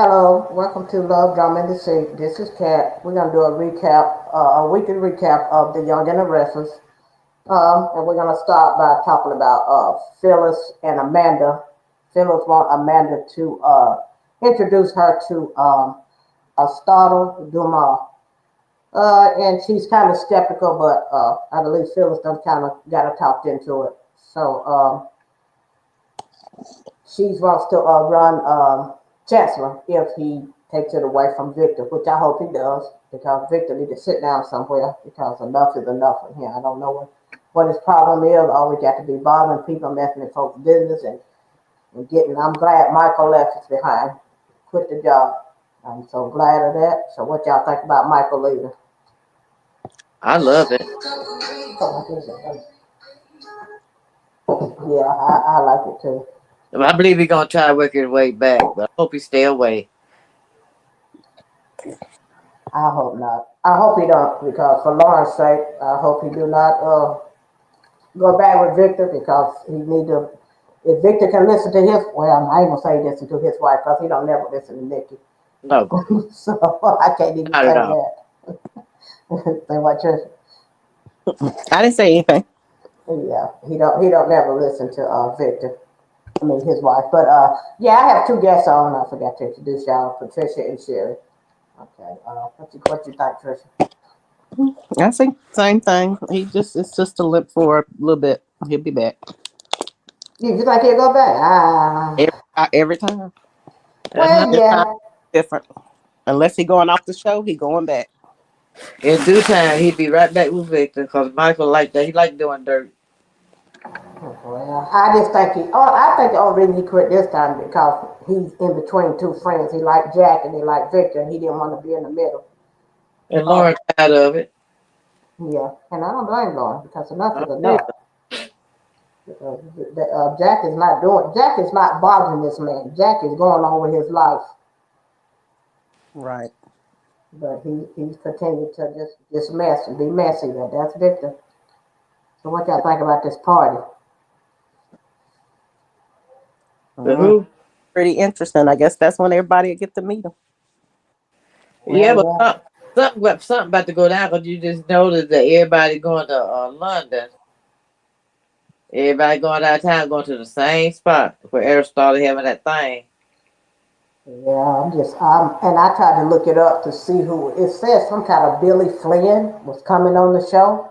Hello, welcome to Love, Drama, and Deceit. This is Kat. We're gonna do a weekly recap of The Young and the Restless, and we're gonna start by talking about Phyllis and Amanda. Phyllis want Amanda to introduce her to a startle Dumas, and she's kind of skeptical, but I believe Phyllis done kind of got her talked into it. So she wants to run Chancellor if he takes it away from Victor, which I hope he does, because Victor need to sit down somewhere because enough is enough in here. I don't know what his problem is. Always got to be bothering people, messing with folks' business, and getting. I'm glad Michael left us behind, quit the job. I'm so glad of that. So what y'all think about Michael leaving? I love it. Yeah, I like it too. I believe he's gonna try to work his way back, but I hope he stay away. I hope not. I hope he don't, because for Lauren's sake, I hope he do not go back with Victor because he need to. If Victor can listen to his, well, I ain't gonna say listen to his wife because he don't never listen to Nikki. No, So I can't even not say at all. that. Say what you, I didn't say anything. yeah, he don't never listen to Victor. I mean his wife. But yeah, I have two guests on. I forgot to introduce y'all, Patricia and Sherry. Okay, what you think, Tricia? I think same thing. It's just a lip for a little bit. He'll be back You think he'll go back? every time. Uh-huh. Well, This time yeah. different. Unless he going off the show, he going back. In due time, he'd be right back with Victor because Michael like that. He like doing dirt. Well, I just think I think the only reason he quit this time because he's in between two friends. He liked Jack and he liked Victor, and he didn't want to be in the middle. And Oh, Lauren tired of it. yeah, and I don't blame Lauren because enough I is don't enough. either. Jack is not doing. Jack is not bothering this man. Jack is going on with his life, Right. but he's continued to just mess and be messy. That's Victor. So what y'all think about this party? The Mm, who? pretty interesting. I guess that's when everybody will get to meet him. Yeah, Well, but yeah. something about to go down because you just noticed that everybody going to London. Everybody going out of town, going to the same spot where Eric started having that thing. Yeah, and I tried to look it up to see who it says. Some kind of Billy Flynn was coming on the show.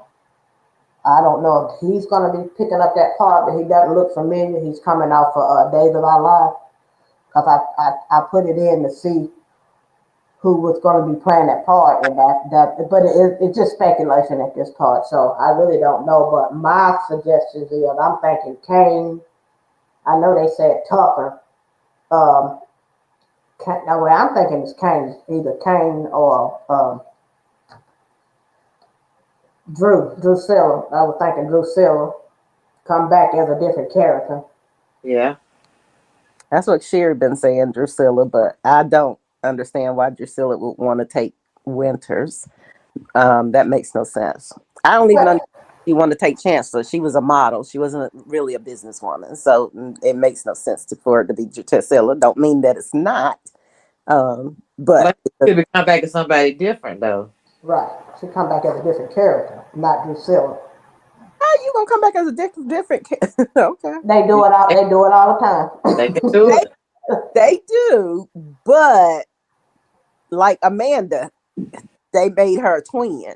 I don't know if he's going to be picking up that part, but he doesn't look familiar. He's coming out for Days of Our Lives because I put it in to see who was going to be playing that part, and but it's just speculation at this part, so I really don't know. But my suggestions is I'm thinking Kane. I know they said Tucker. Um, no, well, I'm thinking it's Kane, either Kane or Drew Siller. I was thinking Drew Siller come back as a different character. Yeah. That's what Sherry been saying, Drusilla, but I don't understand why Drusilla would want to take Winters. That makes no sense. I don't even Well, understand she wanted to take Chancellor. She was a model. She wasn't really a businesswoman. So it makes no sense for it to be Drusilla. Don't mean that it's not. But Like, he could come back as somebody different, though. right, she come back as a different character, not Drew Siller. how you gonna come back as a different? Okay, They do it all. They, They do it all the they can time. do they it. they do, but like Amanda, they made her a twin.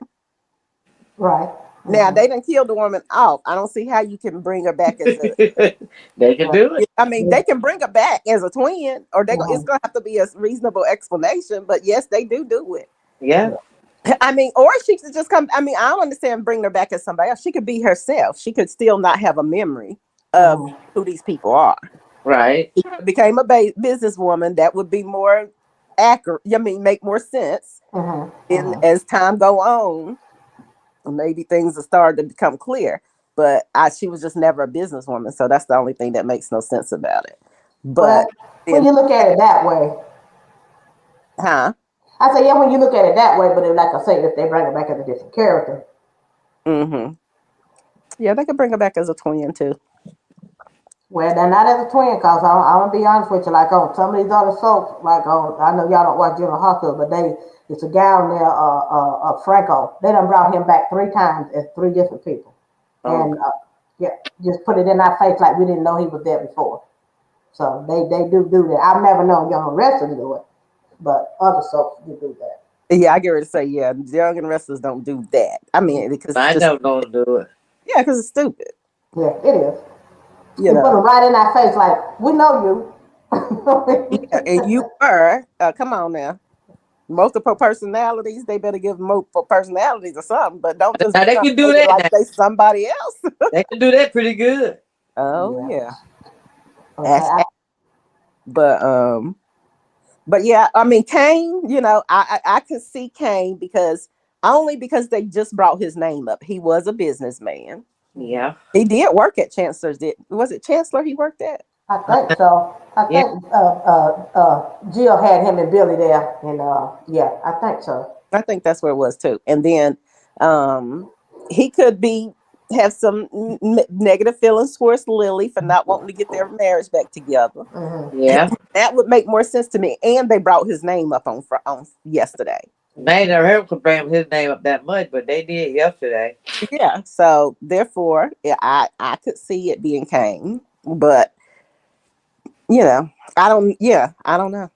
Right. Now Hmm. they didn't kill the woman off. I don't see how you can bring her back as a. They can do it. I mean, they can bring her back as a twin, or it's Hmm. gonna have to be a reasonable explanation. But yes, they do it. Yeah. I mean, or she could just come. I mean, I don't understand bringing her back as somebody else. She could be herself. She could still not have a memory of Hmm. who these people are. Right. Became a businesswoman, that would be more accurate. I mean, make more sense. Hmm. And Hmm. as time go on, maybe things will start to become clear. But she was just never a businesswoman, so that's the only thing that makes no sense about it. But Well, when then, you look at it that way, huh? I say yeah. When you look at it that way, but like I say, if they bring it back as a different character, Mm-hmm. Yeah, they could bring her back as a twin too. Well, they're not as a twin, cause I'm gonna be honest with you. Like on some of these other soaps, like on I know y'all don't watch General Hospital, but it's a guy on there, Franco. They done brought him back 3 times as 3 different people, Oh, and yeah, just put it in our face like we didn't know he was there before. So they do that. I've never known Young Wrestler to do it, but other soaps do that. Yeah, I get ready to say, yeah, Young and Restless don't do that. I mean, because it's I just, don't know to do it. yeah, because it's stupid. Yeah, it is. You And put know. them right in our face like we know Yeah, you. and you were, come on now. Multiple personalities, they better give multiple personalities or something, but don't just Now be they trying to can do make it that. like Now they somebody else. they can do that pretty good. Oh Yeah. yeah. Okay. That's, but but yeah, I mean Kane, I could see Kane because only because they just brought his name up. He was a businessman. Yeah, He did work at Chancellor's. Was it Chancellor he worked at? I think so. I yeah. think Jill had him and Billy there, and yeah, I think so. I think that's where it was too. And then um he could be have some negative feelings towards Lily for not wanting to get their marriage back together. Hmm. Yeah. That would make more sense to me. And they brought his name up on yesterday. They ain't never heard him bring his name up that much, but they did yesterday. Yeah. So therefore, yeah, I could see it being Kane, but you know, I don't. Yeah, I don't know.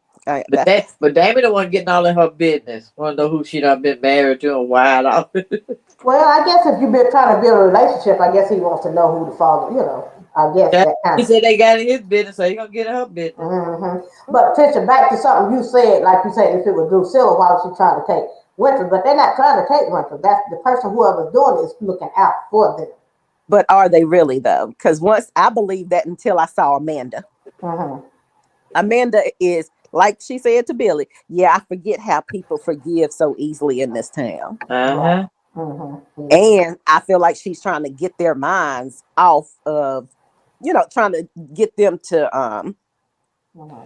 That's But Damon the one getting all in her business. Want to know who she done been married to and why and all. Well, I guess if you've been trying to build a relationship, I guess he wants to know who the father. I guess Yeah, that kind he of. said they got in his business, so he gonna get in her business. But Trisha, back to something you said, like you said, if it was Drusilla, why was she trying to take Winter? But they're not trying to take Winter. That's the person whoever's doing it is looking out for them. but are they really though? Because once I believed that until I saw Amanda. Hmm. Amanda is like she said to Billy. Yeah, I forget how people forgive so easily in this town. Uh Right. huh. Yeah. And I feel like she's trying to get their minds off of, trying to get them to Hmm.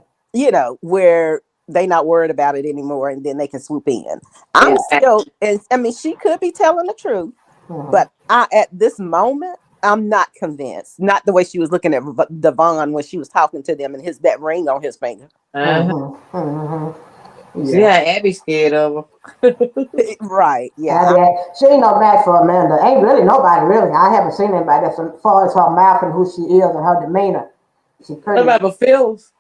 where they not worried about it anymore and then they can swoop in. I'm Exactly. still, and I mean, she could be telling the truth, Hmm. but at this moment, I'm not convinced. Not the way she was looking at Devon when she was talking to them and that ring on his finger. Uh huh. Hmm. Hmm. You see how Yeah. Abby scared of her? Right. Yeah. Abby, she ain't no match for Amanda. Ain't really nobody really. I haven't seen anybody that's as far as her mouth and who she is and her demeanor. She What pretty about the Phils?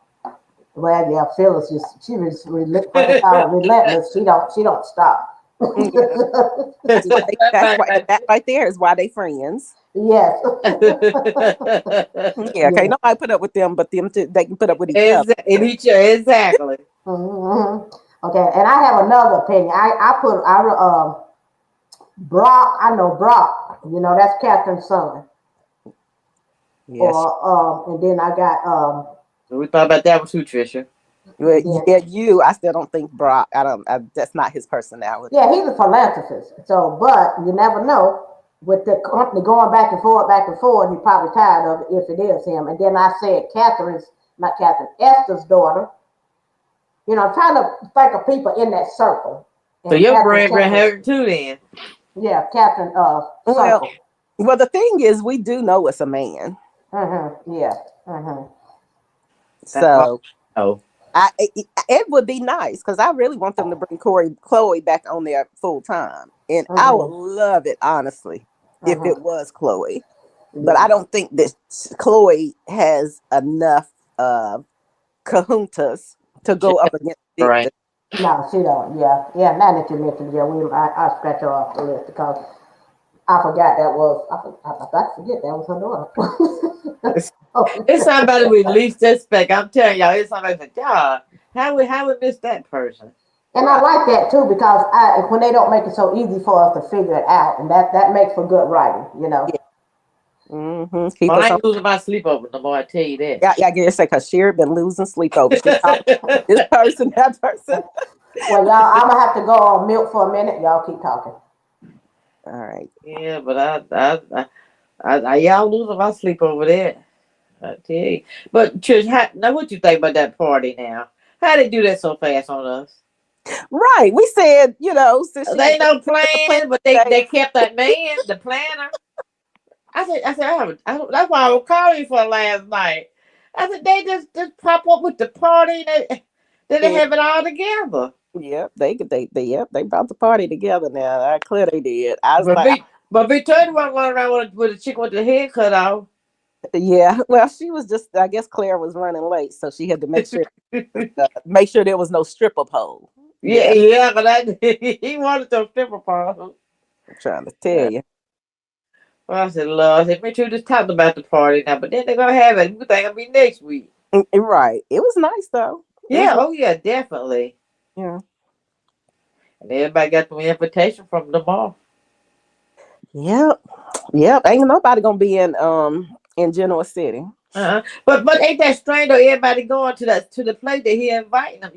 well. Yeah, Phyllis just she was what they call it, relentless. She don't stop. Yeah. That right there is why they friends. Yes. Yeah, can't Yeah. nobody put up with them, but them two, they can put up with each other. Exactly. Hmm. Okay, and I have another opinion. Brock. I know Brock. That's Catherine's son. Yes. Or and then I got We thought about that one too, Trisha. Well, then yeah, I still don't think Brock. I don't. That's not his personality. yeah, he's a philanthropist. So, but you never know. With the company going back and forth, he's probably tired of it if it is him. And then I said not Catherine, Esther's daughter. I'm trying to think of people in that circle. So And your Catherine grand Chambers, hurt too then. yeah, Catherine Well, circle. the thing is, we do know it's a man. Yeah. Mm-hmm. That's all. So Oh. it would be nice because I really want them to bring Chloe back on there full time, and I would Mm-hmm. love it honestly if it Mm-hmm. was Chloe. But I Yeah. don't think that Chloe has enough kahuntas to She, go up against right. Victor. No, she don't. Yeah. Yeah. Now that you mentioned, yeah, I scratch her off the list because I forgot that was I forget that was her daughter. It's, Oh, it's somebody with least suspect. I'm telling y'all, it's somebody like, God, how we miss that person? and I Right. like that too because when they don't make it so easy for us to figure it out, and that makes for good writing. Yeah. Keep Well, us I on. ain't losing my sleep over no more. I tell you that. Yeah, I guess because Sherry been losing sleep over. She talking this person, that person. Well, y'all, I'm gonna have to go on mute for a minute. Y'all keep talking. All right. Yeah, but y'all losing my sleep over that. I tell you. But Trish, now what you think about that party now? How they do that so fast on us? Right. We said, since They she ain't no the plan plan, but today, they kept that man, the planner. That's why I was calling you for last night. I said they just pop up with the party that they Yeah, have it all together. yeah, they yep, they brought the party together now. I clear they did. I was But like, Victoria wasn't running around with a chick with the head cut off. yeah. Well, she was just. I guess Claire was running late, so she had to make sure there was no stripper pole Yeah, there. yeah, but he wanted those stripper poles. I'm trying to tell you. Well, I said, Lord, I said, make sure you just talked about the party now, but then they're gonna have it. We think it'll be next week. Right. It was nice though. It was. Yeah, oh yeah, definitely. Yeah. And everybody got the invitation from the mall. Yep. Yep. Ain't nobody gonna be in Genoa City. But ain't that strange though? Everybody going to the place that he inviting them,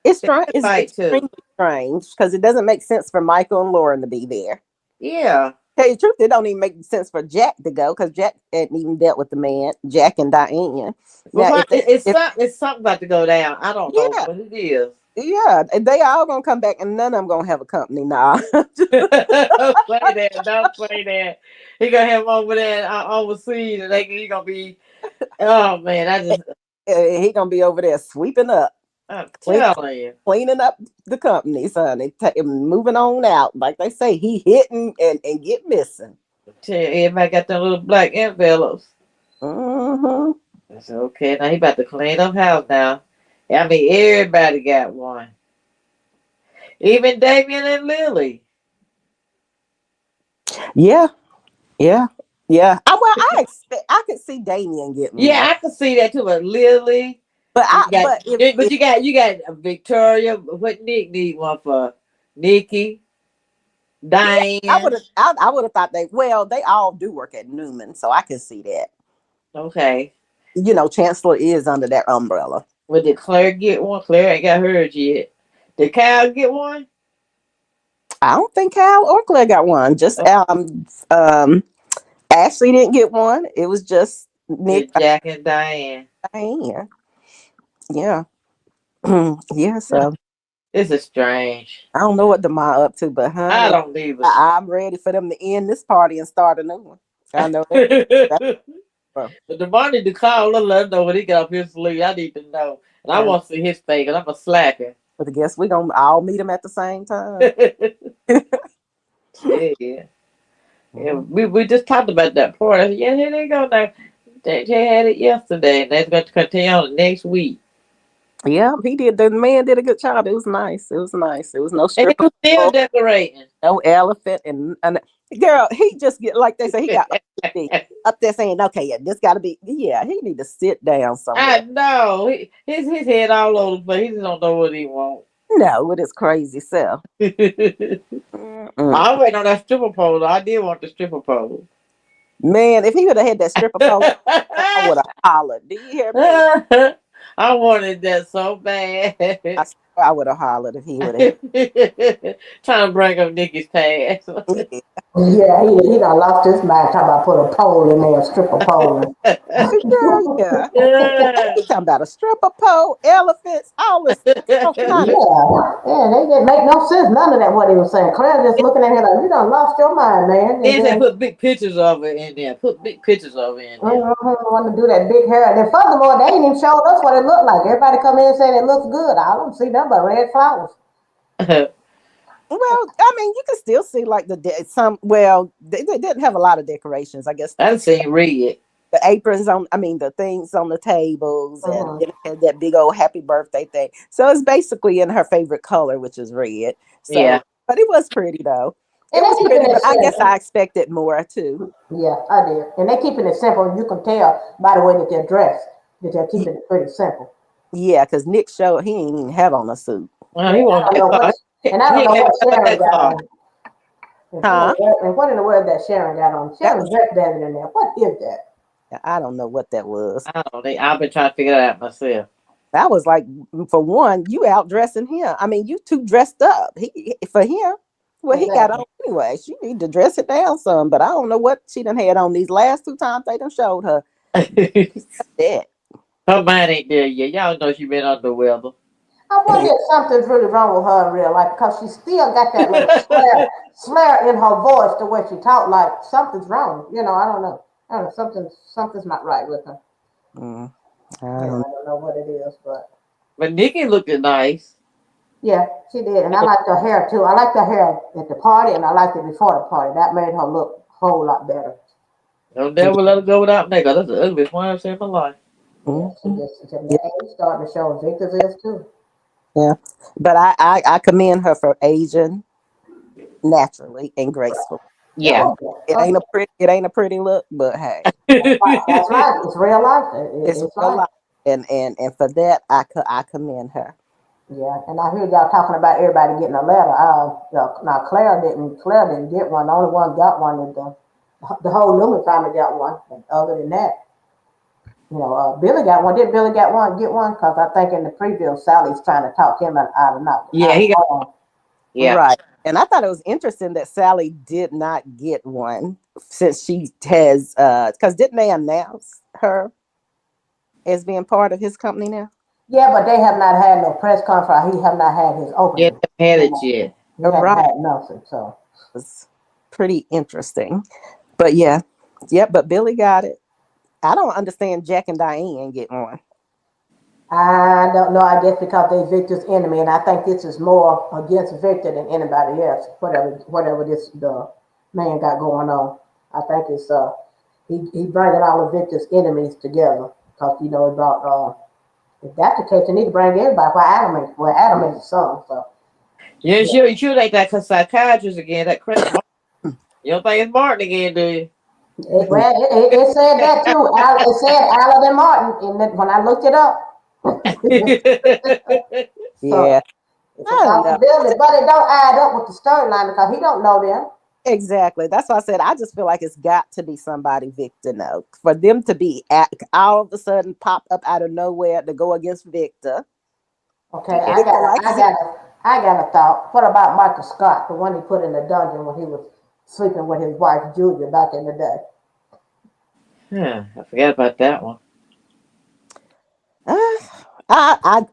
It's that strange. he It's invite to. extremely strange because it doesn't make sense for Michael and Lauren to be there. Yeah. Tell you the truth, it don't even make sense for Jack to go because Jack hadn't even dealt with the man, Jack and Diane. But Now, why, if they, if it's something about to go down. I don't know yeah, what it is. yeah, and they all gonna come back, and none of them gonna have a company. Nah, Don't say that. Don't say that. He gonna have him over there overseas, and he gonna be. Oh man, he gonna be over there sweeping up, I'm clean, telling you. cleaning up the company, son. Moving on out, like they say, he hitting and get missing. Tell you, everybody got them little black envelopes. Hmm. I said, okay, now he about to clean up house now. I mean, everybody got one. Even Damien and Lily. Yeah, yeah, yeah. I expect I could see Damien getting one, Yeah, I can see that too. But Lily, but you got, but if you got Victoria. What Nick need one for? Nikki, yeah, Diane. I would have thought they all do work at Newman, so I can see that. Okay. Chancellor is under that umbrella. Well, did Claire get one? Claire ain't got hers yet. Did Kyle get one? I don't think Kyle or Claire got one. Just Oh, Ashley didn't get one. It was just Nick. did Jack and Diane? Diane. Yeah, yeah. So This is strange. I don't know what Demar up to, but I honey, don't either. I'm ready for them to end this party and start a new one. I know that. That's But well, the money to call, let him know when he get off his sleep. I need to know. And I and want to see his face, because I'm a slacker. but I guess we gonna all meet them at the same time. Yeah. Yeah. We just talked about that part. I said, yeah, here they go now. They had it yesterday, and they're going to continue on the next week. Yeah, he did. The man did a good job. It was nice. It was nice. It was no And he stripper was still pole, decorating. no elephant, and girl, he just get like they say he got OCD. Up there saying, okay, yeah, this got to be. Yeah, he need to sit down I somewhere. know. His head all over the place. He just don't know what he wants. No, with his crazy self. Mm-mm. I'm waiting on that stripper pole. Though. I did want the stripper pole. Man, if he would have had that stripper pole, I would have hollered. Do you hear me? I wanted that so bad. I would have hollered if he would have. Trying to bring up Nikki's past. Yeah, Yeah, he done lost his mind talking about put a pole in there, a stripper pole. girl, yeah. He talking about a stripper pole, elephants, all this, all kind of. Yeah, yeah, they didn't make no sense. None of that what he was saying. Claire just looking at him like, you done lost your mind, man. And They said then put big pictures of it in there. Put big pictures of it in there. want to do that big hair. And then furthermore, they ain't even showed us what it looked like. Everybody come in saying it looks good. I don't see nothing but red flowers. Well, I mean, you can still see like some. Well, they didn't have a lot of decorations. I guess I seen Red. the aprons on. I mean, the things on the tables, and Uh-huh. then it had that big old happy birthday thing. So it's basically in her favorite color, which is red. Yeah. So, but it was pretty though. It And they was keeping pretty, it but I guess I simple. expected more too. Yeah, I did. And they keeping it simple. You can tell by the way that they're dressed that they're Y- keeping it pretty simple. Yeah, because Nick showed he ain't even have on a suit. Well, And he I want don't that know what car. and I don't He know had what to have Sharon that got car. on. Huh? And what in the world that Sharon got on? That Sharon was dressed better than that. What is that? I don't know what that was. I don't know. I've been trying to figure that out myself. That was like, for one, you outdressing him. I mean, you two dressed up. For him, well, he got on Exactly. anyway. She need to dress it down some, but I don't know what she done had on these last two times they done showed her Her that. mind ain't there yet. Y'all know she been under the weather. I wonder if something's really wrong with her in real life because she still got that little slur in her voice the way she talk. Like something's wrong. I don't know. I don't know. Something's not right with her. Mm, I I don't. don't know what it is, but But Nikki looking nice. yeah, she did. And I liked her hair too. I liked her hair at the party, and I liked it before the party. That made her look a whole lot better. Don't never let her go without makeup. That's the ugliest one I've seen in my life. Yeah, she Mhm. just the Yeah, age starting to show. Victor's is too. yeah. But I commend her for aging naturally and gracefully. Yeah. Oh, yeah. Okay. It ain't a pretty look, but hey, That's right. It's real life. it's It's real life. life, and for that I commend her. Yeah, and I heard y'all talking about everybody getting a letter. Now Claire didn't get one. The only one got one is the whole Newman family got one. And other than that, Billy got one. Did Billy get one? Because I think in the preview, Sally's trying to talk him out of not Yeah, out he got. of Yeah. Right. And I thought it was interesting that Sally did not get one since she has because didn't they announce her as being part of his company now? Yeah, but they have not had no press conference. He have not had his Yeah, opening. they had You it know, yet. he hadn't Right. had nothing. So It's pretty interesting. But yeah. Yep, but Billy got it. I don't understand Jack and Diane getting one. I don't know. I guess because they Victor's enemy, and I think this is more against Victor than anybody else. Whatever this the man got going on, I think it's he bringing all of Victor's enemies together because about if that's the case, they need to bring everybody. Where Adam is the son. So Yeah, yeah. sure ain't that psychiatrist again, that crazy Martin. You don't think it's Martin again, do It said that too. It said Alan and Martin, when I looked it up. you? Yeah. So it's a I don't know. possibility, but it don't add up with the storyline because he don't know them. Exactly. That's why I said I just feel like it's got to be somebody Victor know. For them to be all of a sudden pop up out of nowhere to go against Victor. Okay, I Yeah. got Victor a, likes I it. got a, I got a thought. What about Michael Scott, the one he put in the dungeon when he was sleeping with his wife Julia back in the day? Huh, I forgot about that one.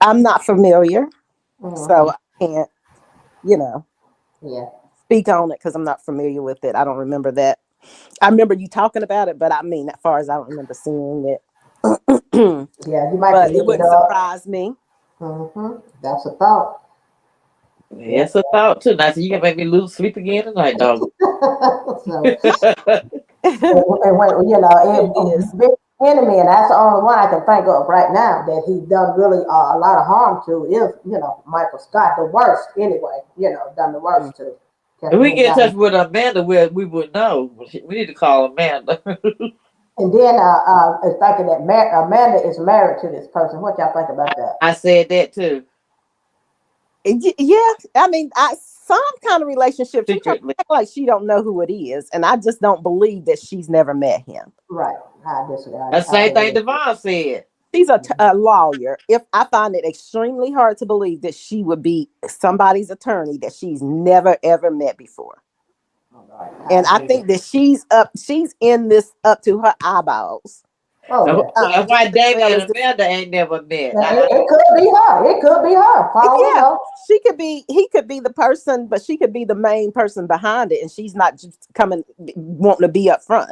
I'm not familiar, so Hmm. I can't, you know, Yeah, speak on it because I'm not familiar with it. I don't remember that. I remember you talking about it, but I mean, as far as I don't remember seeing it. yeah. You might have But to it look it wouldn't up. surprise me. That's a thought. Yeah, Yeah. it's a thought too. Now, so you can make me lose sleep again tonight, dog. So, Yeah, and when It is. big enemy, and that's the only one I can think of right now that he done really a lot of harm to is Michael Scott, the worst anyway. Done the Mm. worst to. if Kept we him get in down. touch with Amanda, we would know. We need to call Amanda. And then it's thinking that Amanda is married to this person. What y'all think about that? I said that too, Yeah, I mean, some kind of relationship. She trying secretly. to act like she don't know who it is, and I just don't believe that she's never met him. Right. I disagree. That's the I same thing believe Devon said. She's a lawyer. If I find it extremely hard to believe that she would be somebody's attorney that she's never ever met before. all right. And I I believe think it. that she's in this up to her eyeballs. Oh yeah. That's Just why as well Damien as and this. Amanda ain't never met. Yeah, it could be her. It could be her. Paul, we Yeah, know. she could be. He could be the person, but she could be the main person behind it, and she's not just coming wanting to be up front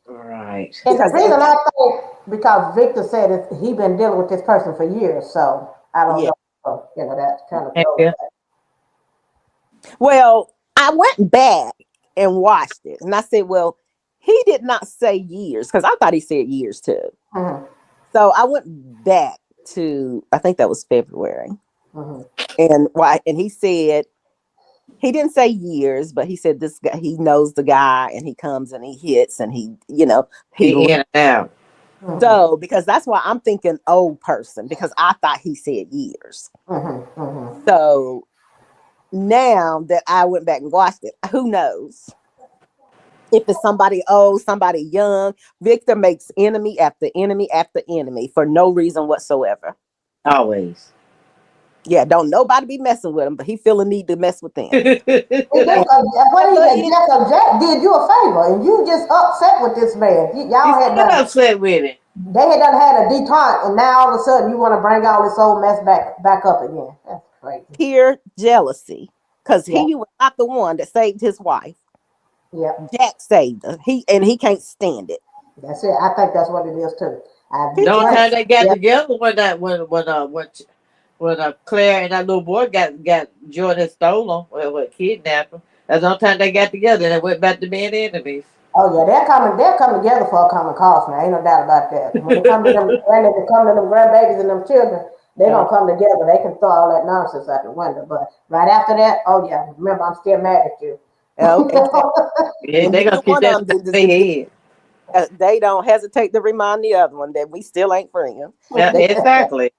Right. And the because reason I think because Victor said he been dealing with this person for years, so I don't yeah. know. So, that kind of goes Yeah. back. Well, I went back and watched it, and I said, "Well, he did not say years because I thought he said years too." Mm-hmm, So I went back to I think that was February, mm-hmm. and why? And he said he didn't say years, but he said this guy he knows the guy, and he comes and he hits, and he. He in and out. Mm-hmm, So because that's why I'm thinking old person because I thought he said years. mm-hmm, mm-hmm. So now that I went back and watched it, who knows? If it's somebody old, somebody young, Victor makes enemy after enemy after enemy for no reason whatsoever. Always. Yeah, don't nobody be messing with him, but he feel a need to mess with them. And He's And what that he little had Jack did you a favor, and you just upset with this man. Y'all had still done. upset with it. They had done had a detente, and now all of a sudden you want to bring all this old mess back up again. That's crazy. Pure jealousy. Because Yeah, he was not the one that saved his wife. yeah. Jack saved her. He can't stand it. That's it. I think that's what it is too. He The only can't. time they got Yeah. together when Claire and that little boy got Jordan and stole him, what kidnapped him. That's the only time they got together and they went back to being enemies. Oh yeah, they're coming together for a common cause now. Ain't no doubt about that. When it comes to them, when it come to them grandbabies and them children, they're Uh, gonna come together. They can throw all that nonsense out the window. But right after that, oh yeah, remember I'm still mad at you. Oh, exactly. yeah, And they gonna neither keep one that of stuff them in their head. they don't hesitate to remind the other one that we still ain't friends. Yeah, exactly.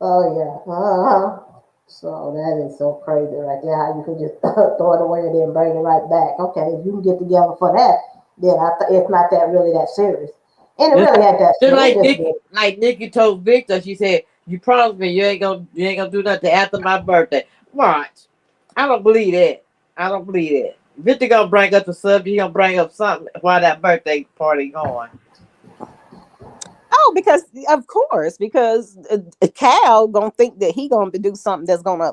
Oh yeah. Uh-huh. So that is so crazy right there. How you could just throw it away and then bring it right back. Okay, if you can get together for that, then it's not that really that serious. And it Just, really ain't that just serious. It like Nikki told Victor, she said, "You promised me you ain't gonna do nothing after my birthday." Watch. I don't believe that. I don't believe that. Victor gonna bring up the subject. He gonna bring up something while that birthday party going. Oh, because of course, because Cal gonna think that he gonna do something that's gonna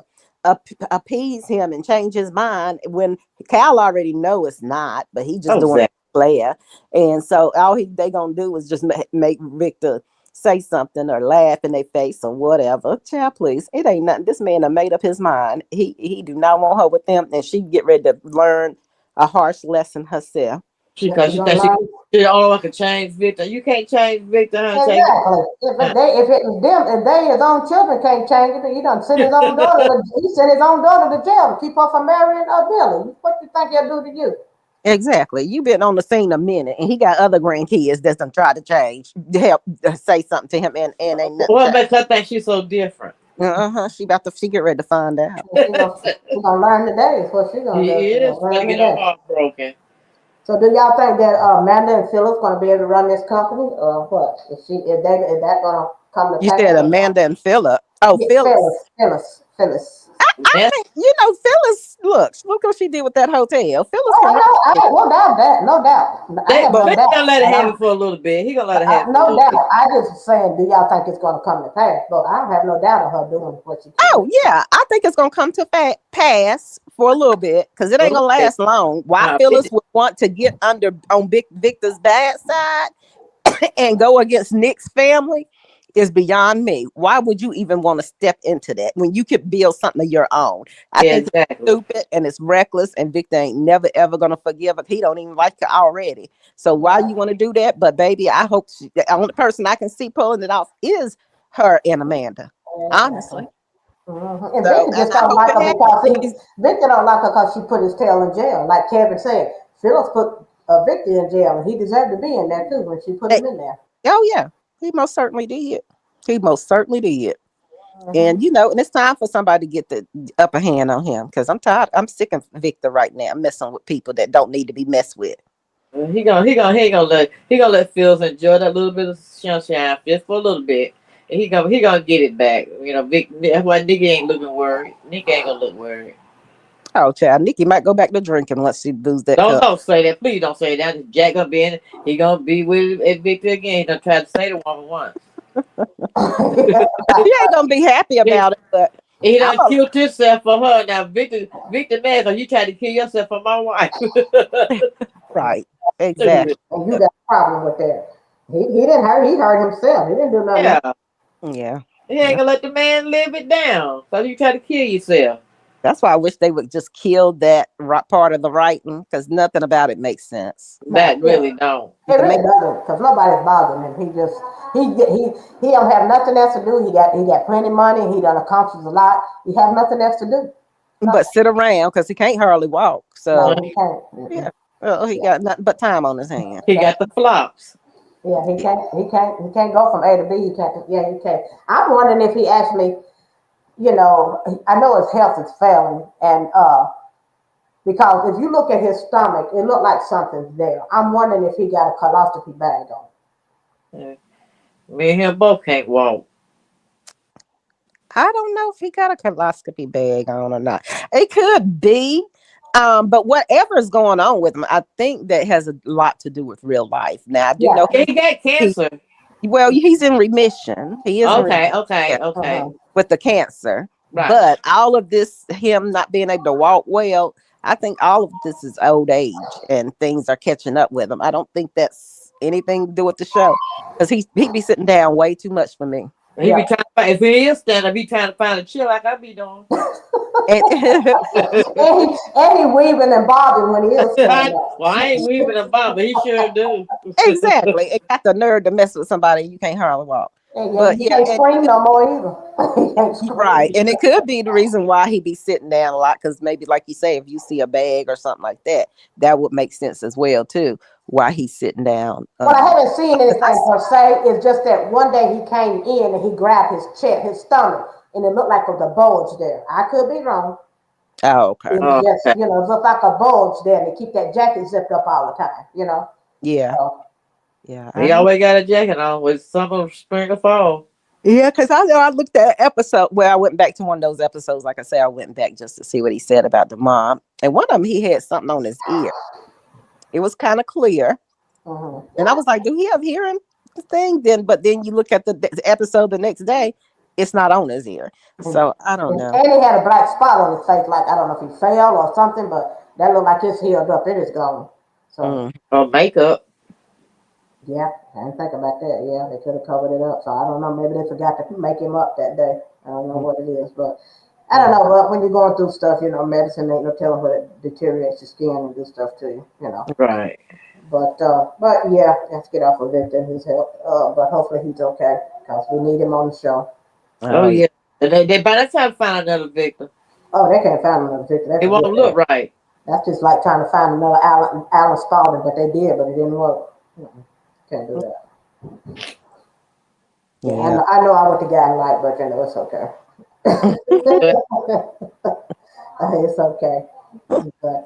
appease him and change his mind when Cal already know it's not, but he just Oh, doing Zach. a player, and so all they gonna do is just make Victor say something or laugh in their face or whatever. Child, please, it ain't nothing. This man done made up his mind. He do not want her with them, and she get ready to learn a harsh lesson herself. She What cause you she gonna thinks learn? she the only one can change Victor. You can't change Victor, honey. Exactly. If his own children can't change it, then he done sent his own daughter. He sent his own daughter to jail to keep her from marrying Billy. What you think he'll do to you? Exactly. You been on the scene a minute, and he got other grandkids that's done try to change, to help say something to him, and ain't nothing What changed. makes her think she's so different? She get ready to find out. She gonna learn today. Is what she gonna do. He She is gonna about to learn get her today. heart broken. So do y'all think that Amanda and Phyllis gonna be able to run this company, or what? Is that gonna come to You pass said or not? Amanda and Philip. Oh, Yeah, Phyllis. Phyllis. I Yeah, think Phyllis. Look what she did with that hotel. Phyllis Oh, can I run. know. I ain't no doubt that. No doubt. I have But no Victor doubt. gonna let it But have it for a little bit. He gonna let it have it for a no little bit. doubt. I just saying, do y'all think it's gonna come to pass? But I don't have no doubt of her doing what she can do. oh yeah, I think it's gonna come to pass for a little bit because it A ain't little gonna bit. last long. Why Nah, Phyllis Victor, would want to get under on Big Victor's bad side and go against Nick's family is beyond me. Why would you even want to step into that when you could build something of your own? I yeah, think it's exactly. stupid and it's reckless, and Victor ain't never ever gonna forgive if he don't even like her already. So why Right. you want to do that? But baby, I hope the only person I can see pulling it off is her and Amanda. Exactly. Honestly. And So Victor and just I don't hope like it her because happens. Victor don't like her because she put his tail in jail. Like Kevin said, Phyllis put Victor in jail, and he deserved to be in there too when she put Eh, him in there. oh yeah, he most certainly did. He most certainly did. And Hmm. and it's time for somebody to get the upper hand on him because I'm tired. I'm sick of Victor right now, messing with people that don't need to be messed with. He gonna let Phils enjoy that little bit of sunshine just for a little bit. And he gonna get it back. Vic, that's why Nicky ain't looking worried. Nicky ain't gonna look worried. Oh, child, Nikki might go back to drinking once she lose that Don't cup. don't say that. Please don't say that. Jack gonna be in it. He gonna be with Victor again. He done tried to say the woman once. She ain't gonna be happy He, about it, but he I'm done killed himself for her. Now Victor mad because you tried to kill yourself for my wife. right, Stupid. exactly. And you got a problem with that. He didn't hurt. He hurt himself. He didn't do nothing. Yeah. Yeah, He ain't gonna let the man live it down. So you try to kill yourself. that's why I wish they would just kill that part of the writing because nothing about it makes sense. Right. That Yeah. really don't. It The main really doesn't, because nobody's bothering him. He don't have nothing else to do. He got plenty of money. He done accomplished a lot. He have nothing else to do. but Nothing. sit around because he can't hardly walk. No, So he can't. yeah, Mm-mm. well, he Yeah, got nothing but time on his hands. He got the flops. yeah. He can't go from A to B. He can't. Yeah, he can't. I'm wondering if he actually, I know his health is failing, and because if you look at his stomach, it looked like something's there. I'm wondering if he got a colostomy bag on. Yeah. Me and him both can't walk. I don't know if he got a colostomy bag on or not. It could be. But whatever is going on with him, I think that has a lot to do with real life. Now I do Yeah. know He got he cancer. well, he's in remission. He is in Okay, okay, remission okay. Uh-huh. with the cancer. Right. But all of this, him not being able to walk well, I think all of this is old age and things are catching up with him. I don't think that's anything to do with the show because he be sitting down way too much for me. He Yeah. be trying to find, if he is standing up, he trying to find a chair like I be doing. And And he weaving and bobbing when he is standing up. Well, I ain't weaving a bomb, but he sure do. exactly, it got the nerve to mess with somebody you can't hardly walk. And yeah, But you yeah, can't and scream no more either. You can't right. scream. And it could be the reason why he be sitting down a lot. Cause maybe like you say, if you see a bag or something like that, that would make sense as well too. Why he's sitting down. Well, I haven't seen 'Cause anything per se. It's just that one day he came in and he grabbed his chest, his stomach, and it looked like there was a bulge there. I could be wrong. oh, okay. It was Oh, just, okay. it looked like a bulge there, and they keep that jacket zipped up all the time. Yeah. So, Yeah. I He know. always got a jacket on with summer, spring, or fall. Yeah, because I know I looked at an episode where I went back to one of those episodes. Like I say, I went back just to see what he said about the mom. And one of them, he had something on his ear. It was kind of clear. mhm. And I was like, do he have hearing thing? But then you look at the episode the next day, it's not on his ear. So I don't know. And he had a black spot on his face, like I don't know if he fell or something, but that looked like it's healed up. It is gone. So Mm, Or makeup. yeah, I didn't think about that. Yeah, they could have covered it up. So I don't know. Maybe they forgot to make him up that day. I don't know mm, what it is, but I don't yeah. know. But when you're going through stuff, medicine ain't no telling what it deteriorates your skin and do stuff to you. Right. But yeah, let's get off of Victor and his health. But hopefully he's okay because we need him on the show. Oh, Oh yeah. yeah. They by the time find another victim, Oh, they can't find another Victor. They it won't forget look that. right. That's just like trying to find another Alan Spalding, but they did, but it didn't work. Can't do that. Yeah, Yeah. I know I went to guy in light, but it's okay. It's okay. But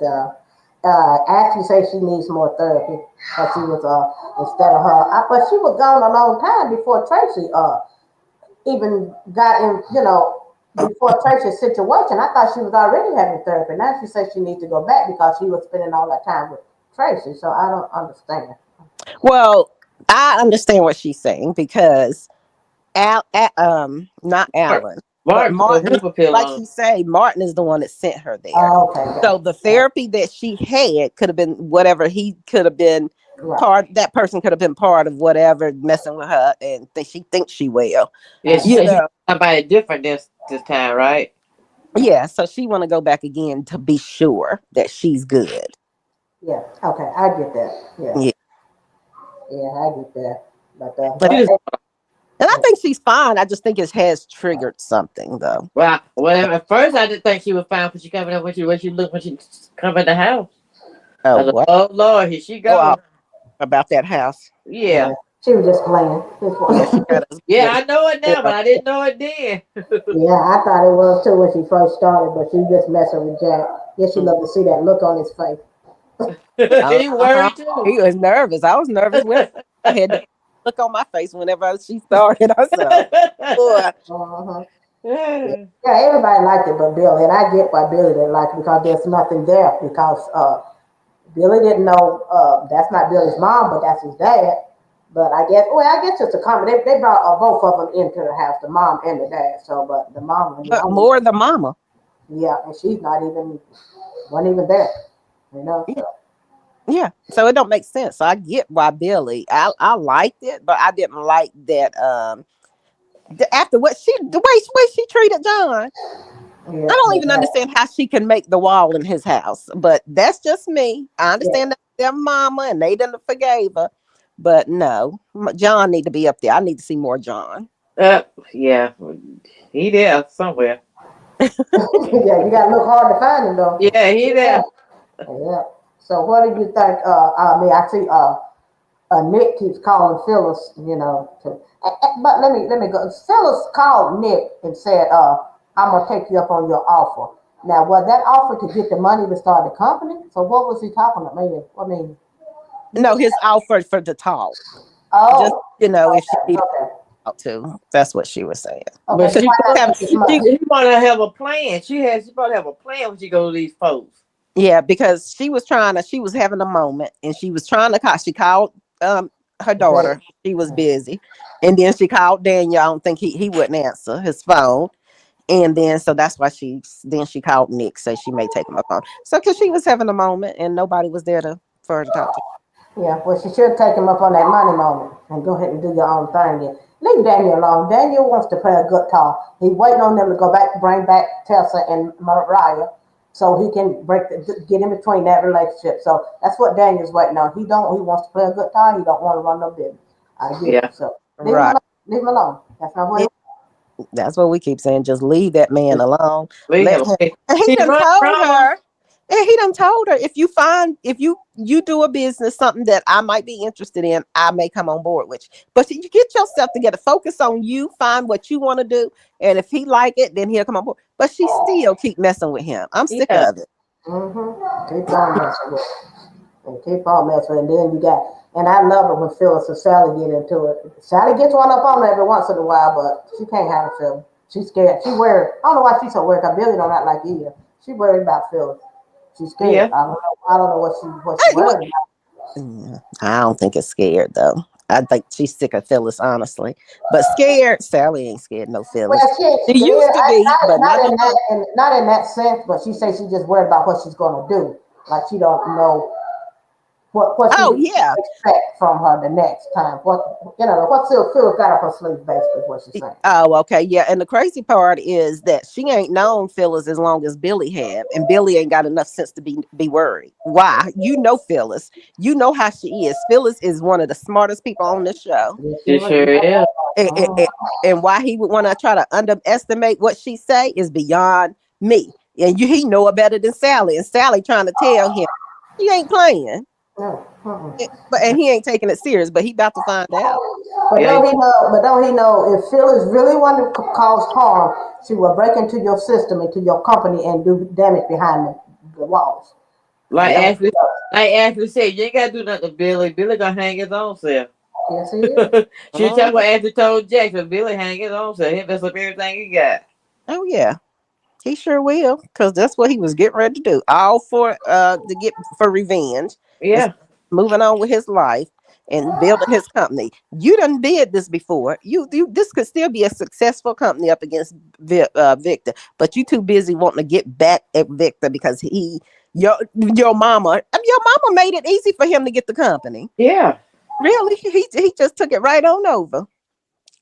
actually say she needs more therapy because she was instead of her, but she was gone a long time before Tracy even got in. Before Tracy's situation, I thought she was already having therapy. Now she says she needs to go back because she was spending all that time with Tracy. So I don't understand. Well, I understand what she's saying because not Mark, Alan, but Mark put a Martin, whipper pill like on. she say, Martin is the one that sent her there. Oh, okay, So got the therapy that she had could have been whatever he could have been right. part. That person could have been part of whatever messing with her, and she thinks she will. Yeah, she You said she know, somebody different this time, right? yeah. So she want to go back again to be sure that she's good. Yeah, okay, I get that. Yeah, Yeah, yeah, I get that. But and She just I think she's fine. I just think it has triggered something though. well, at first I didn't think she was fine when she coming up when she come in the house. Oh, I was like, what? oh Lord, here she Oh, go. about that house. yeah, Yeah. she was just playing. This Yeah, one. she got us Yeah, good. I know it now, but I didn't know it then. Yeah, I thought it was too when she first started, but she just messing with Jack. Yeah, she loved to see that look on his face. He Uh-huh. worried too. He was nervous. I was nervous with her. I had that look on my face whenever she started. I said, "Boy, Uh-huh. yeah, Yeah, everybody liked it but Billy, and I get why Billy didn't like it because there's nothing there. Because Billy didn't know that's not Billy's mom, but that's his dad. But I guess it's a common. They brought both of them into the house, the mom and the dad. So, but the mom was the but only, more the mama." yeah, and she's not even, wasn't even there, Yeah, So, yeah. So it don't make sense. So I get why Billy. I liked it, but I didn't like that. After what the way she treated John. I yeah, don't even understand how she can make the wall in his house, but that's just me. I yeah, understand that their mama and they didn't forgave her, but no, John need to be up there. I need to see more John. Uh, yeah, he there somewhere. yeah. You got to look hard to find him though. Yeah, he Yeah, there. yeah. So, what do you think? I see. Nick keeps calling Phyllis, but let me go. Phyllis called Nick and said, "I'm gonna take you up on your offer." Now, was that offer to get the money to start the company? So, what was he talking about? I mean, No, his offer for the talk. Just oh, if she okay, needed okay, to talk to. That's what she was saying. okay. But So Because she why she not have take his money? he want to have a plan. She probably have a plan when she go to these folks. Yeah, because she was having a moment and she was trying to call. She called her Okay. daughter. She was busy. And then she called Daniel. I don't think he wouldn't answer his phone. And then so that's why she called Nick, so she may take my phone. So because she was having a moment and nobody was there for her to talk to. Yeah, well, she should take him up on that money moment and go ahead and do your own thing. Then leave Daniel alone. Daniel wants to play a good guitar. He's waiting on them to go back, bring back Tessa and Mariah, so he can get in between that relationship. So that's what Daniel's waiting on. He don't. He wants to play a good guitar. He don't want to run no business. I get Yeah. it. So leave him Right. alone. Leave him alone. That's not what he Yeah, that's what we keep saying. Just leave that man Just alone. leave Let him. him. And he He done run told from her. And he done told her if you do a business, something that I might be interested in, I may come on board with you. But you get yourself together, focus on you, find what you want to do, and if he like it, then he'll come on board. But she still keep messing with him. I'm him. sick Yeah. of it. Keep on messing with it. And keep on messing. And then you got, and I love it when Phyllis and Sally get into it. Sally gets one up on her every once in a while, but she can't have it, Phyllis. She's scared. She worried. I don't know why she's so worried. Cause Billy don't act like either. She worried about Phyllis. She's scared. Yeah. I don't know. I don't know what she Hey, worried about. I don't think it's scared though. I think she's sick of Phyllis, honestly. But scared, Sally ain't scared no Phyllis. Well, she ain't She used scared. to be, but Not not no in more. not in that sense. But she says she just worried about what she's gonna do. Like she don't know what she Oh yeah. expect from her the next time. What Phil got up her sleeve basically is what she's saying. Oh, okay. Yeah. And the crazy part is that she ain't known Phyllis as long as Billy have. And Billy ain't got enough sense to be worried. Why? You know Phyllis. You know how she is. Phyllis is one of the smartest people on this show. Yes, she She was. sure is. And, and, and and why he would want to try to underestimate what she say is beyond me. And he know it better than Sally. And Sally trying to tell him she ain't playing. No, And he ain't taking it serious, but he about to find out. But Yeah. don't he know? But don't he know? If Phyllis really wanted to cause harm, she will break into your system, into your company, and do damage behind the walls. Like Yep. That's what she Ashley, does. like Ashley said, you ain't gotta do nothing to Billy. Billy gonna hang his own self. Yes, he is. She tell Mhm. what Ashley told Jackson. Billy hang his own self. He mess up everything he got. Oh yeah. He sure will, because that's what he was getting ready to do. All for to get for revenge and Yeah. moving on with his life and building his company. You done did this before. You this could still be a successful company up against Victor, but you too busy wanting to get back at Victor because your mama made it easy for him to get the company. Yeah. Really, he just took it right on over.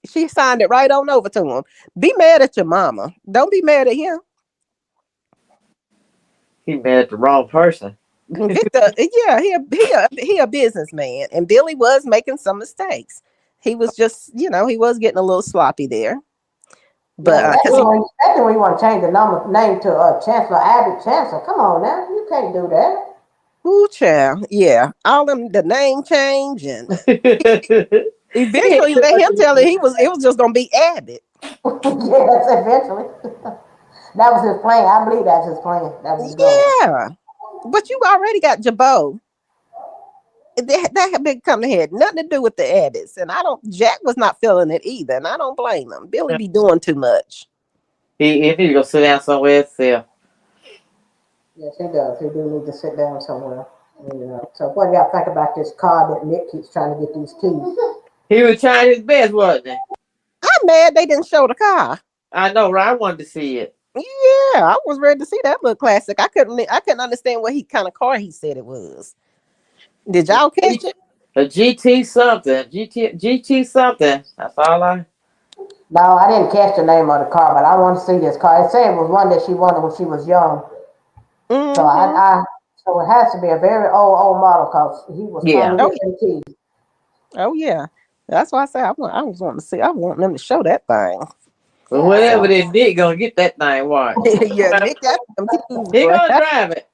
She signed it right on over to him. Be mad at your mama. Don't be mad at him. He mad at the wrong person. Victor, yeah, he a businessman, and Billy was making some mistakes. He was just, he was getting a little sloppy there, Yeah, but because especially when you want to change the name to Chancellor Abbott Chancellor. Come on now, you can't do that. ooh, child, yeah, all them the name change, and He had eventually too let much him of tell it it. it was just gonna be Abbott. Yes, eventually. That was his plan. I believe that's his plan. That was his goal. Yeah, but you already got Jabot. That big company had nothing to do with the Abbotts, and I don't. Jack was not feeling it either, and I don't blame him. Billy be doing too much. He need to go sit down somewhere else. Yes, he does. He do need to sit down somewhere. So what do y'all think about this car that Nick keeps trying to get these keys? He was trying his best, wasn't he? I'm mad they didn't show the car. I know, right? I wanted to see it. Yeah, I was ready to see that little classic. I couldn't understand what he kind of car he said it was. Did y'all catch it? A GT something. GT something. That's all I. No, I didn't catch the name of the car, but I want to see this car. It said it was one that she wanted when she was young. So Mm-hmm. so it has to be a very old model because he was trying Yeah. to Oh get yeah. them keys. Oh yeah. That's why I say I was wanting to see. I want them to show that thing. But Yeah, whatever they did, gonna get that thing. Watch. Yeah, Nick got them keys, He boy. gonna drive it.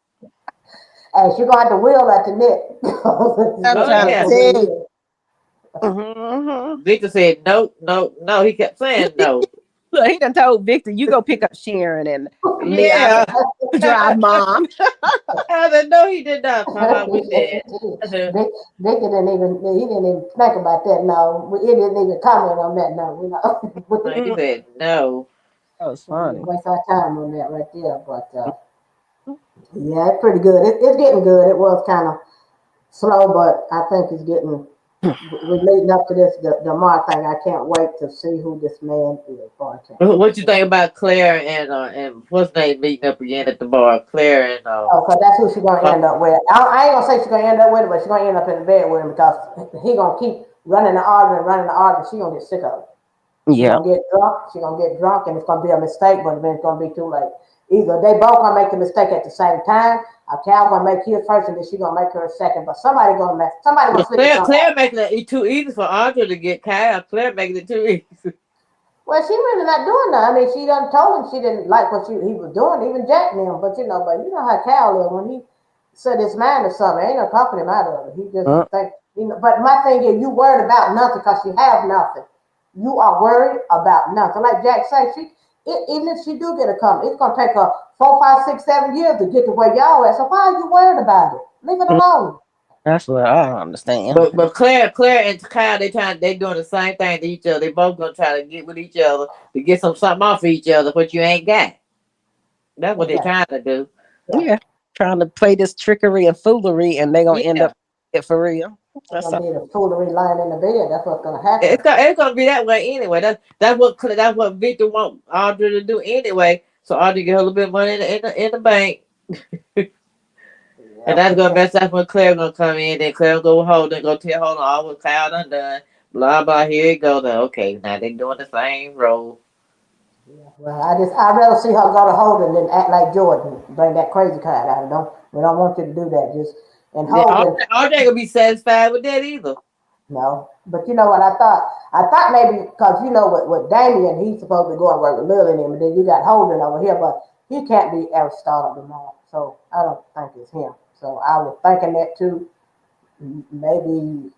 hey, she gonna have to wheel at the Nick. She's I'm Oh gonna trying have to yeah. to tell you. wheel. Mm-hmm. Victor said no, no, no. He kept saying no. Look, he done told Victor, "You go pick up Sharon and me. I Yeah. drive mom." I said no. He did not. Talking about with that. Vicky didn't even think about that. No, he didn't even comment on that. No, He Mm, said no. that was we didn't funny. waste our time on that right there. But Yeah, it's pretty good. It's getting good. It was kind of slow, but I think it's getting. We're leading up to this the Mar thing. I can't wait to see who this man is. Boy, I can't wait to What you see. think about Claire and what's name meeting up again at the bar? Claire and Oh, cause that's who she's gonna uh, end up with. I ain't gonna say she's gonna end up with it, but she's gonna end up in the bed with him because he gonna keep running the argument. She gonna get sick of it. She Yeah. gonna get drunk. She gonna get drunk, and it's gonna be a mistake, but then it's gonna be too late. Either they both gonna make the mistake at the same time. Or Cal gonna make his first, and then she gonna make her second. But somebody gonna mess. Somebody gonna slip the Claire something. Claire making it too easy for Audra to get Kyle. Claire making it too easy. Well, she really not doing that. I mean, she done told him she didn't like what he was doing, even Jack and him. But you know how Cal is when he set his mind to something, ain't no talking him out of it. He just Uh, think, you know. But my thing is, you worried about nothing because you have nothing. You are worried about nothing. Like Jack said, even if she do get a come, it's gonna take her 4, 5, 6, 7 years to get to where y'all at. So why are you worried about it? Leave it alone. that's what I don't understand. But Claire and Kyle they doing the same thing to each other. They both gonna try to get with each other to get something off of each other, what you ain't got. That's what they Exactly. trying to do. Yeah. Yeah, trying to play this trickery and foolery, and they gonna end Yeah. up it for real. It's That's gonna all. be the foolery lying in the bed. That's what's gonna happen. It's gonna be that way anyway. That's what Victor want Audrey to do anyway. So Audrey get a little bit of money in the bank, and Yeah. that's gonna mess up when Claire gonna come in. Then Claire go hold and go tell hold on all what Kyle done. Blah blah. Here it go. Then okay, now they doing the same role. Yeah, well, I'd rather see her go to Holden than act like Jordan, bring that crazy card out. We don't want you to do that. Just and Then Holden, Audrey ain't gonna be satisfied with that either. no. But you know what I thought? I thought maybe because you know with Damien, he's supposed to go and work with Lily and him, and then you got Holden over here, but he can't be Aristotle tomorrow, so I don't think it's him. So I was thinking that too. Maybe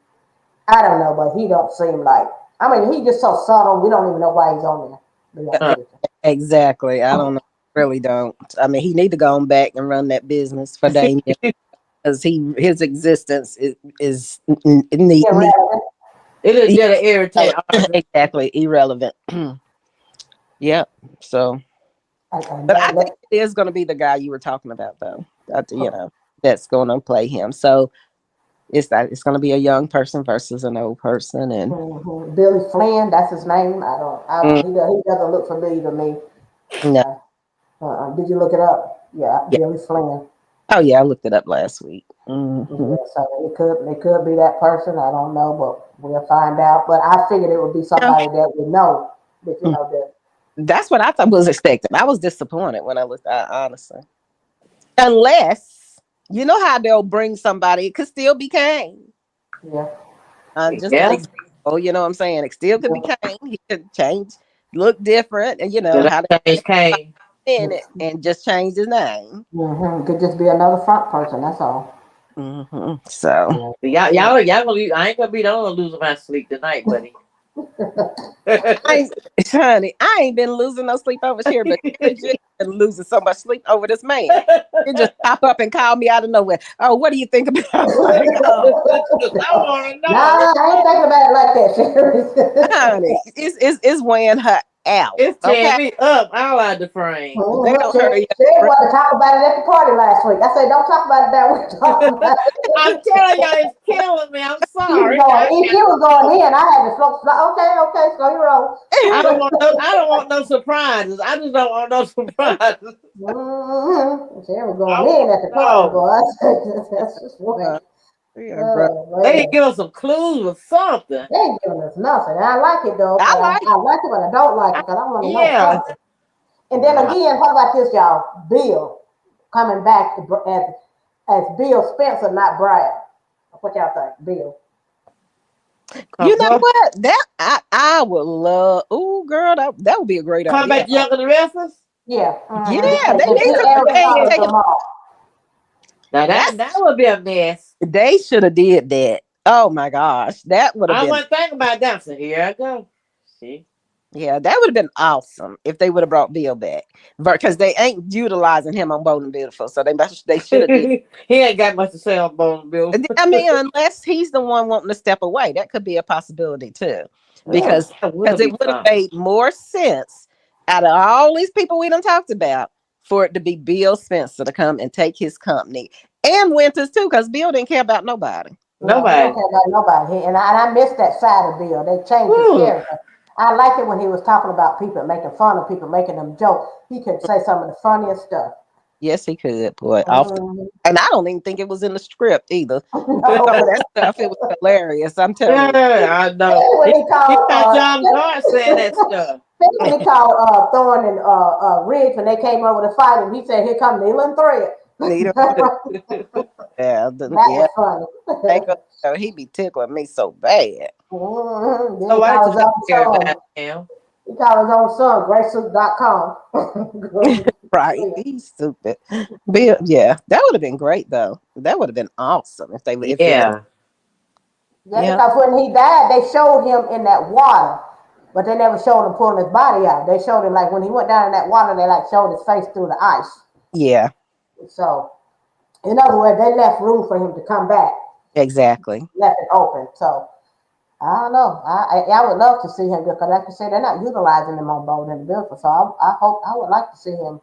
I don't know, but he don't seem like. I mean, he just so subtle. We don't even know why he's on there. To be honest Uh, with Exactly. I don't know. Really don't. I mean, he need to go on back and run that business for Damien because his existence is you. neat. Irrelevant. it'll just irritate Audrey. Exactly irrelevant. Yep. So, And but I think let, it is going to be the guy you were talking about, though. That's going to play him. So it's going to be a young person versus an old person, and Billy Flynn, that's his name. I don't. mm, He doesn't look familiar to me. no, Uh, did you look it up? Yeah, yeah. Billy Flynn. Oh yeah, I looked it up last week. Hmm. Yeah, so it could be that person. I don't know, but we'll find out. But I figured it would be Yeah. somebody that we know. That you know that. That's what I thought was expected. I was disappointed when I looked at honestly. Unless you know how they'll bring somebody, it could still be Kane. Yeah. Just an Yeah, example, you know what I'm saying? It still could be Yeah. Kane. He could change, look different, and you know the how they change came. in it and just change his name. Could just be another front person. That's all. So Yeah. Y'all gonna. I ain't gonna be the only losing my sleep tonight, buddy. I honey, I ain't been losing no sleep over here, but Bridget been losing so much sleep over this man. He just pop up and call me out of nowhere. Oh, what do you think about? I'm like, oh, I want to know. Nah, I ain't thinking about it like that, Sherry. honey, it's weighing her out. It's tearing Okay, me up all out the frame. they don't hurry up. Sherry wanted to talk about it at the party last week. I said, don't talk about it that week. Talk about I'm it. telling y'all, it's killing me. I'm She was sorry. going in. She was going in. I had to slow. Okay, slow your roll. I don't want no. I don't want no surprises. I just don't want no surprises. She was I going in want at the to party, know. boy. I said, that's just what. Uh, yeah, bro. Oh, They need to man. give us some clues or something. They ain't giving us nothing. And I like it, though, I but like I like it, but I don't like I, it because I want to know yeah. something. And then again, what about this, y'all? Bill coming back as Bill Spencer, not Brad. What y'all think, Bill? you know Come, what? That I would love. Oh, girl, that would be a great come back idea. to Younger than the Restless. Yeah. Yeah, And they need be to Aristotle take it. tomorrow. Now That's that would be a mess. they should have did that. Oh my gosh, that would have I been. wasn't thinking about that. So here I go. See, Yeah, that would have been awesome if they would have brought Bill back, because they ain't utilizing him on Bold and Beautiful, so they should have did. he ain't got much to say on Bone Bill. I mean, unless he's the one wanting to step away, that could be a possibility too, Oh, because that will it be would have something. made more sense out of all these people we done talked about for it to be Bill Spencer to come and take his company and Winters too, because Bill didn't care about nobody. No, he don't Nobody. care about nobody. And I missed that side of Bill. They changed his Woo. character. I like it when he was talking about people, making fun of people, making them joke. He could say some of the funniest stuff. Yes, he could, boy. Often. Mhm. And I don't even think it was in the script either. Some of No. that stuff, it was hilarious. I'm telling you. Yeah, I know. Especially when he He called, got John Dart saying that stuff. especially when he called Thorne and Riggs when they came over to fight him. He said, "Here come Neil and Thread." Neither. Yeah, That yeah. was funny. They go, he be tickling me so bad. Mhm. Then I he like called to his take own care of son. that now. He called his own son, graceup.com. Right. He's stupid. Bill, yeah. That would have been great though. That would have been awesome if they if it was Yeah. Yeah, yeah. because when he died, they showed him in that water, but they never showed him pulling his body out. They showed him like when he went down in that water, they like showed his face through the ice. Yeah, So, in other words, they left room for him to come back, exactly. left it open. So, I don't know. I would love to see him because, like I said, they're not utilizing him on Bold and the Beautiful. So, I would like to see him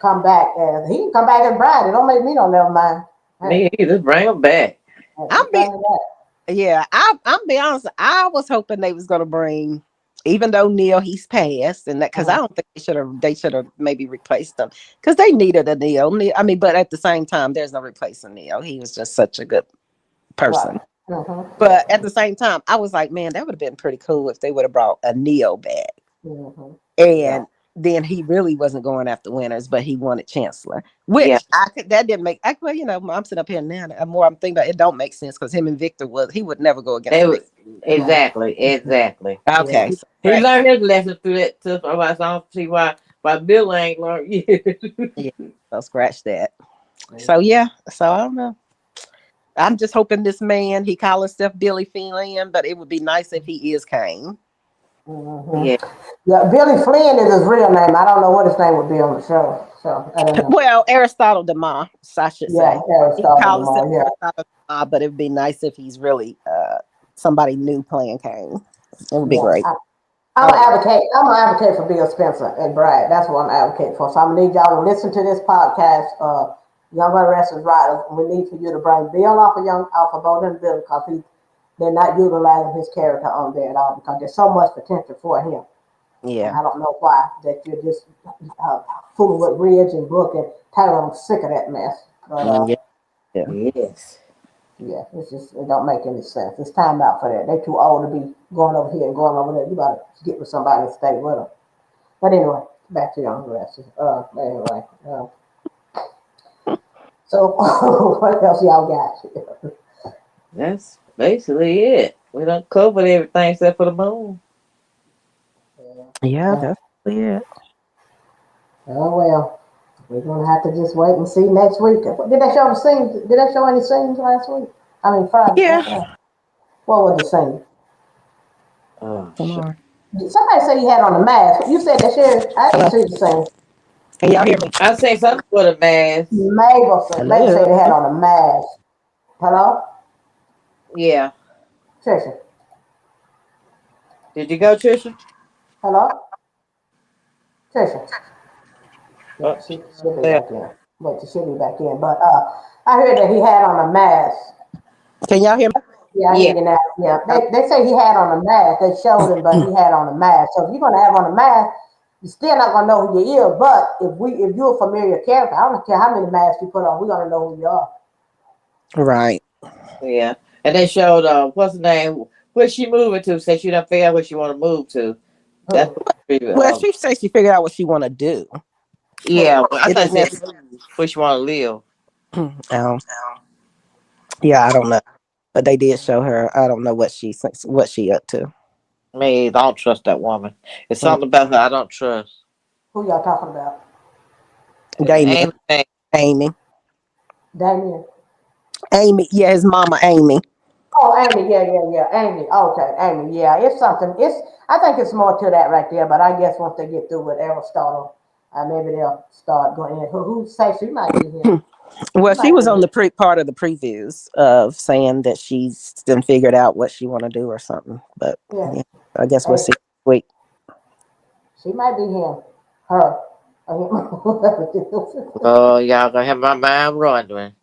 come back. And he can come back as Brian. It don't make me no never mind. Hey, Me either. Bring him back. I'm just be bring it back. yeah, I'm be honest. I was hoping they was gonna bring, even though Neil he's passed, and that because I Uh-huh. don't think they should have maybe replaced him because they needed a Neil. I mean, but at the same time, there's no replacing Neil. He was just such a good Right. person. Yeah. But at the same time, I was like, man, that would have been pretty cool if they would have brought a Neo back. hmm Yeah. And then he really wasn't going after Winners, but he wanted Chancellor, Yeah. which I could. That didn't make. Well, I'm sitting up here now. The more I'm thinking about it, don't make sense because him and Victor he would never go against They was, Victor. Right. exactly. Exactly. Yeah. Okay, so He scratch. learned his lesson through that stuff. I don't see why Bill ain't learned yet. Yeah, so scratch that. So yeah, so I don't know. I'm just hoping this man he call himself Billy Flynn, but it would be nice if he is Kane. hmm Yeah. Yeah, Billy Flynn is his real name. I don't know what his name would be on the show. So I don't know. Well, Aristotle Demas, I should Yeah, say. He Aristotle calls himself tomorrow. Yeah, Aristotle Demas, but it would be nice if he's really somebody new playing Kane. It would be yeah. great. I'm I gonna would like. advocate. I'm gonna advocate for Bill Spencer and Brad. That's what I'm advocating for. So I'm gonna need y'all to listen to this podcast, Young Restless Riders. We need for you to bring Bill off of Bold and Bill because they're not utilizing his character on there at all because there's so much potential for him. And Yeah. I don't know why that you're just fooling with Ridge and Brooke and Taylor. I'm sick of that mess. But Yeah. Yeah. Yes. yeah, it's just it don't make any sense. It's time out for that. They too old to be going over here and going over there. You gotta get with somebody and stay with them. But anyway, back to Young Restless. Anyway, so what else y'all got? That's basically it. We done covered everything except for the moon. Yeah, Yeah. that's it. Oh well, we're gonna have to just wait and see next week. Did they show the scenes? Did they show any scenes last week? I mean Friday. Yeah. What was the scene? Oh shit. Tomorrow. Somebody said he had on a mask. You said that, Sherry. I didn't Hello. see the scene. Can y'all hear me? I say something for the mask. Mabel Hello. said they had on a mask. Hello, Yeah. Trisha. Did you go, Trisha? Hello, Trisha. Yeah, Oh, she'll be yeah. back in. Wait, she'll be back in. But I heard that he had on a mask. Can y'all hear me? Yeah, I hear Yeah. you now. Yeah, they say he had on a mask. They showed him, but he had on a mask. So if you're gonna have on a mask, you're still not gonna know who you is. But if you're a familiar character, I don't care how many masks you put on, we're gonna know who you are. Right. Yeah. And they showed what's the name? Where she moving to? Said she done figure out where she want to move to. That's Who? what she, Well, she said she figured out what she want to do. Who? yeah. Well, I It thought didn't it said necessarily. where she want to live. um, yeah, I don't know, but they did show her. I don't know what she up to. Me, I don't trust that woman. It's Mm. something about her I don't trust. Who y'all talking about? Damien, Amy, Amy, Damien. Amy. Yeah, his mama, Amy. Oh, Amy. Yeah. Amy. Okay, Amy. Yeah, it's something. I think it's more to that right there. But I guess once they get through with Aristotle, maybe they'll start going in. Who say she might be him? She Well, she might be was on him. the part of the previews of saying that she's done figured out what she want to do or something. But Yeah. yeah, I guess we'll Hey, see next week. she might be him. Her. Oh, y'all gonna have my mind wandering.